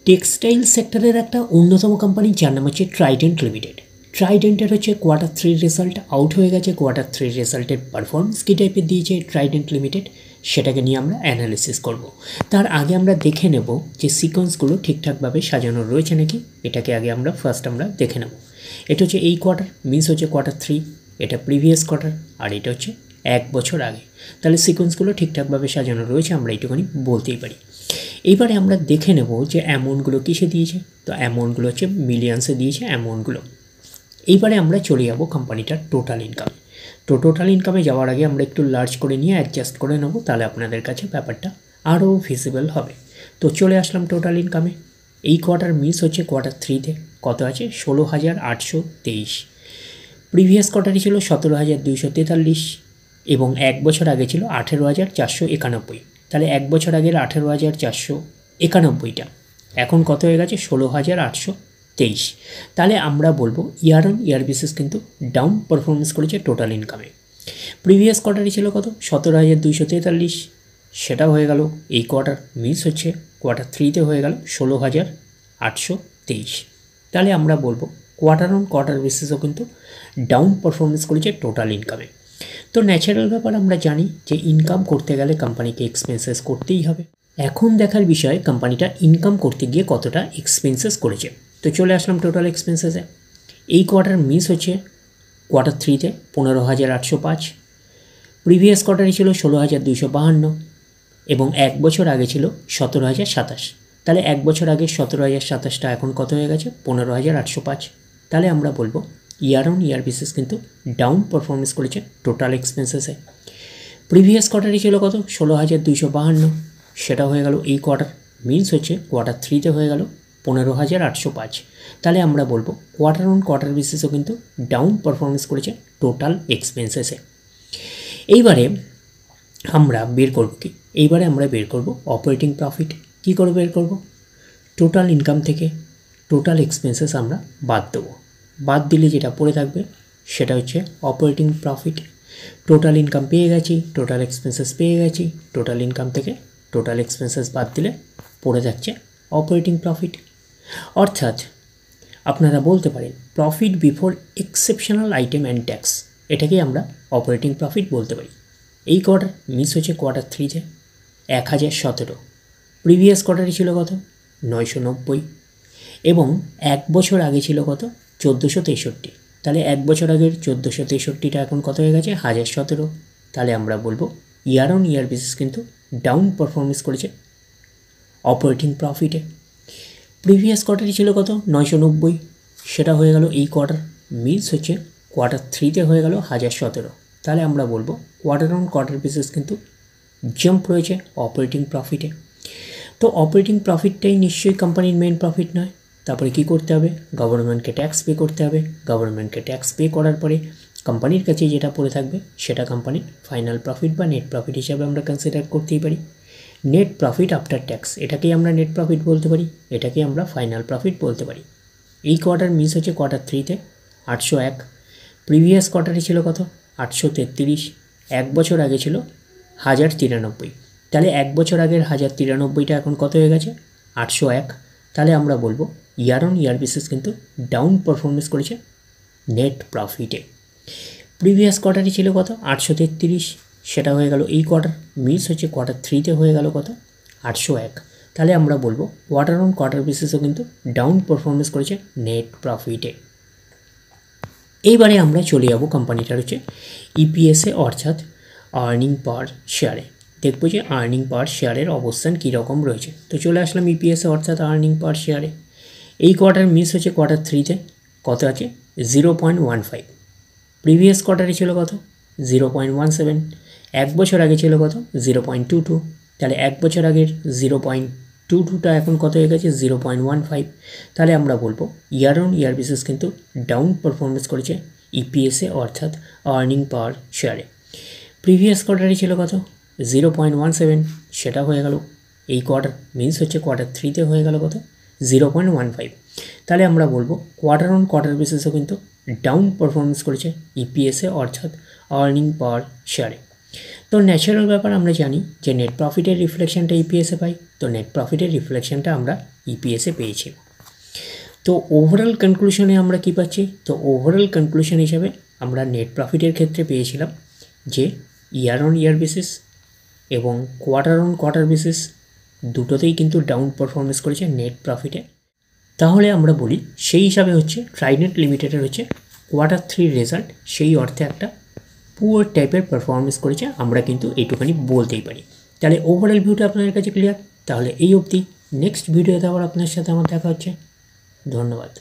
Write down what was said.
Textile সেক্টরের একটা অন্যতম কোম্পানি যার নাম হচ্ছে ট্রাইডেন্ট লিমিটেড। ট্রাইডেন্টের হচ্ছে Q3 রেজাল্ট আউট হয়ে গেছে। Q3 রেজাল্টের পারফরমেন্স কী টাইপের দিয়েছে ট্রাইডেন্ট লিমিটেড সেটাকে নিয়ে আমরা অ্যানালিসিস করব। তার আগে আমরা দেখে নেব যে সিকোয়েন্সগুলো ঠিকঠাকভাবে সাজানো রয়েছে নাকি, এটাকে আগে আমরা ফার্স্ট দেখে নেব। এটা হচ্ছে এই কোয়ার্টার, মিনস হচ্ছে Q3, এটা প্রিভিয়াস কোয়ার্টার, আর এটা হচ্ছে 1 বছর আগে। তাহলে সিকোয়েন্সগুলো ঠিকঠাকভাবে সাজানো রয়েছে আমরা এইটুখানি বলতেই পারি। এইবারে আমরা দেখে নেব যে অ্যামাউন্টগুলো কিসে দিয়েছে। তো অ্যামাউন্টগুলো হচ্ছে মিলিয়ন্সে দিয়েছে অ্যামাউন্টগুলো। এইবারে আমরা চলে যাব কোম্পানিটার টোটাল ইনকামে। তো টোটাল ইনকামে যাওয়ার আগে আমরা একটু লার্জ করে নিয়ে অ্যাডজাস্ট করে নেব, তাহলে আপনাদের কাছে ব্যাপারটা আরও ভিজিবল হবে। তো চলে আসলাম টোটাল ইনকামে। এই কোয়ার্টার মিস হচ্ছে Q3-তে কত আছে, 16,823। প্রিভিয়াস কোয়ার্টারই ছিল 17,243 এবং 1 বছর আগে ছিল 18,491। তাহলে 1 বছর আগের 18,491টা এখন কত হয়ে গেছে, 16,823। তাহলে আমরা বলবো ইয়ার অন ইয়ার বেসিস কিন্তু ডাউন পারফরমেন্স করেছে টোটাল ইনকামে। প্রিভিয়াস কোয়ার্টারই ছিল কত, 17,243, সেটা হয়ে গেল এই কোয়ার্টার মিস হচ্ছে Q3-তে হয়ে গেল 16,823। তাহলে আমরা বলবো কোয়ার্টার অন কোয়ার্টার বেসিসও কিন্তু ডাউন পারফরমেন্স করেছে টোটাল ইনকামে। তো ন্যাচারাল ব্যাপার, আমরা জানি যে ইনকাম করতে গেলে কোম্পানিকে এক্সপেন্সেস করতেই হবে। এখন দেখার বিষয় কোম্পানিটা ইনকাম করতে গিয়ে কতটা এক্সপেন্সেস করেছে। তো চলে আসলাম টোটাল এক্সপেন্সেসে। এই কোয়ার্টার মিস হচ্ছে Q3-তে 15,805, প্রিভিয়াস কোয়ার্টারই ছিল 16,252 এবং 1 বছর আগে ছিল 17,027। তাহলে 1 বছর আগে 17,027টা এখন কত হয়ে গেছে, 15,805। তাহলে আমরা বলবো ইয়ার অন ইয়ার বেসিস কিন্তু ডাউন পারফরমেন্স করেছে টোটাল এক্সপেন্সেসে। প্রিভিয়াস কোয়ার্টারই ছিল কত, 16,252, সেটা হয়ে গেল এই কোয়ার্টার মিনস হচ্ছে Q3-তে হয়ে গেল 15,805। তাহলে আমরা বলবো কোয়ার্টার অন কোয়ার্টার বেসিসও কিন্তু ডাউন পারফরমেন্স করেছে টোটাল এক্সপেন্সেসে। এইবারে আমরা বের করব কি, এইবারে আমরা বের করব অপারেটিং প্রফিট। কী করে বের করব, টোটাল ইনকাম থেকে টোটাল এক্সপেন্সেস আমরা বাদ দেবো। বাদ দিলে যেটা পড়ে থাকবে সেটা হচ্ছে অপারেটিং প্রফিট। টোটাল ইনকাম পেয়ে গেছি, টোটাল এক্সপেন্সেস পেয়ে গেছি, টোটাল ইনকাম থেকে টোটাল এক্সপেন্সেস বাদ দিলে পড়ে যাচ্ছে অপারেটিং প্রফিট। অর্থাৎ আপনারা বলতে পারেন profit before exceptional item and tax, এটাকেই আমরা অপারেটিং প্রফিট বলতে পারি। এই কোয়ার্টার মিস হচ্ছে Q3-তে 1,017, প্রিভিয়াস কোয়ার্টারই ছিল কত, 990 এবং 1 বছর আগে ছিল কত, 1,463। তাহলে 1 বছর আগের 1,463টা এখন কত হয়ে গেছে, 1,017। তাহলে আমরা বলবো ইয়ার অন ইয়ার বেসিস কিন্তু ডাউন পারফরমেন্স করেছে অপারেটিং প্রফিটে। প্রিভিয়াস কোয়ার্টারই ছিল কত, 990, সেটা হয়ে গেল এই কোয়ার্টার মিস হচ্ছে Q3-তে হয়ে গেল 1,017। তাহলে আমরা বলবো কোয়ার্টার অন কোয়ার্টার বেসিস কিন্তু জাম্প রয়েছে অপারেটিং প্রফিটে। তো অপারেটিং প্রফিটটাই নিশ্চয়ই কোম্পানির মেন প্রফিট নয়। তারপরে কি করতে হবে, গভর্নমেন্টকে ট্যাক্স পে করতে হবে। গভর্নমেন্টকে ট্যাক্স পে করার পরে কোম্পানির কাছে যেটা পড়ে থাকবে সেটা কোম্পানির ফাইনাল প্রফিট বা নেট প্রফিট হিসাবে আমরা কনসিডার করতেই পারি। নেট প্রফিট আফটার ট্যাক্স, এটাকেই আমরা নেট প্রফিট বলতে পারি, এটাকেই আমরা ফাইনাল প্রফিট বলতে পারি। এই কোয়ার্টার মিস হচ্ছে Q3-তে 801, প্রিভিয়াস কোয়ার্টারে ছিল কত, 833, 1 বছর আগে ছিল 1,093। তাহলে 1 বছর আগের 1,093টা এখন কত হয়ে গেছে, 801। তাহলে আমরা বলবো ইয়ার অন ইয়ার বেসিস কিন্তু ডাউন পারফরমেন্স করেছে নেট প্রফিটে। প্রিভিয়াস কোয়ার্টারই ছিল কত, 833, সেটা হয়ে গেল এই কোয়ার্টার মিস হচ্ছে Q3-তে হয়ে গেল কত, 801। তাহলে আমরা বলবো কোয়ার্টার অন কোয়ার্টার বেসিসও কিন্তু ডাউন পারফরমেন্স করেছে নেট প্রফিটে। এইবারে আমরা চলে যাব কোম্পানিটার হচ্ছে ইপিএসে অর্থাৎ আর্নিং পার শেয়ারে। দেখবো যে আর্নিং পার শেয়ারের অবস্থান কীরকম রয়েছে। তো চলে আসলাম ইপিএসে অর্থাৎ আর্নিং পার শেয়ারে। এই কোয়ার্টার মিস হচ্ছে Q3-তে কত আছে, 0.15, প্রিভিয়াস কোয়ার্টারে ছিল কত, 0.17, 1 বছর আগে ছিল কত, 0.22। তাহলে 1 বছর আগের 0.22টা এখন কত হয়ে গেছে, 0.15। তাহলে আমরা বলবো ইয়ার অন ইয়ার বেসিস কিন্তু ডাউন পারফরমেন্স করেছে ইপিএসে অর্থাৎ আর্নিং পার শেয়ারে। প্রিভিয়াস কোয়ার্টারে ছিল কত, 0.17, সেটা হয়ে গেল এই কোয়ার্টার মিনস হচ্ছে Q3-তে হয়ে গেল কত, 0.15। তাহলে আমরা বলবো কোয়ার্টার অন কোয়ার্টার বেসিসও কিন্তু ডাউন পারফরমেন্স করেছে ইপিএসে অর্থাৎ আর্নিং পার শেয়ারে। তো ন্যাচারাল ব্যাপার আমরা জানি যে নেট প্রফিটের রিফ্লেকশনটা ইপিএসে পাই, তো নেট প্রফিটের রিফ্লেকশনটা আমরা ইপিএসে পেয়েছি। তো ওভারঅল কনক্লুশনে আমরা কী পাচ্ছি? তো ওভারঅল কনক্লুশন হিসাবে আমরা নেট প্রফিটের ক্ষেত্রে পেয়েছিলাম যে ইয়ার অন ইয়ার বেসিস এবং কোয়ার্টার অন কোয়ার্টার বেসিস দুটোতেই কিন্তু ডাউন পারফরমেন্স করেছে নেট প্রফিটে। তাহলে আমরা বলি সেই হিসাবে হচ্ছে ট্রাইডেন্ট লিমিটেডের হচ্ছে Q3 রেজাল্ট সেই অর্থে একটা পুয়ার টাইপের পারফরমেন্স করেছে, আমরা কিন্তু এইটুখানি বলতেই পারি। তাহলে ওভারঅল ভিউটা আপনাদের কাছে ক্লিয়ার? তাহলে এই অবধি, নেক্সট ভিডিওতে আবার আপনার সাথে আমার দেখা হচ্ছে। ধন্যবাদ।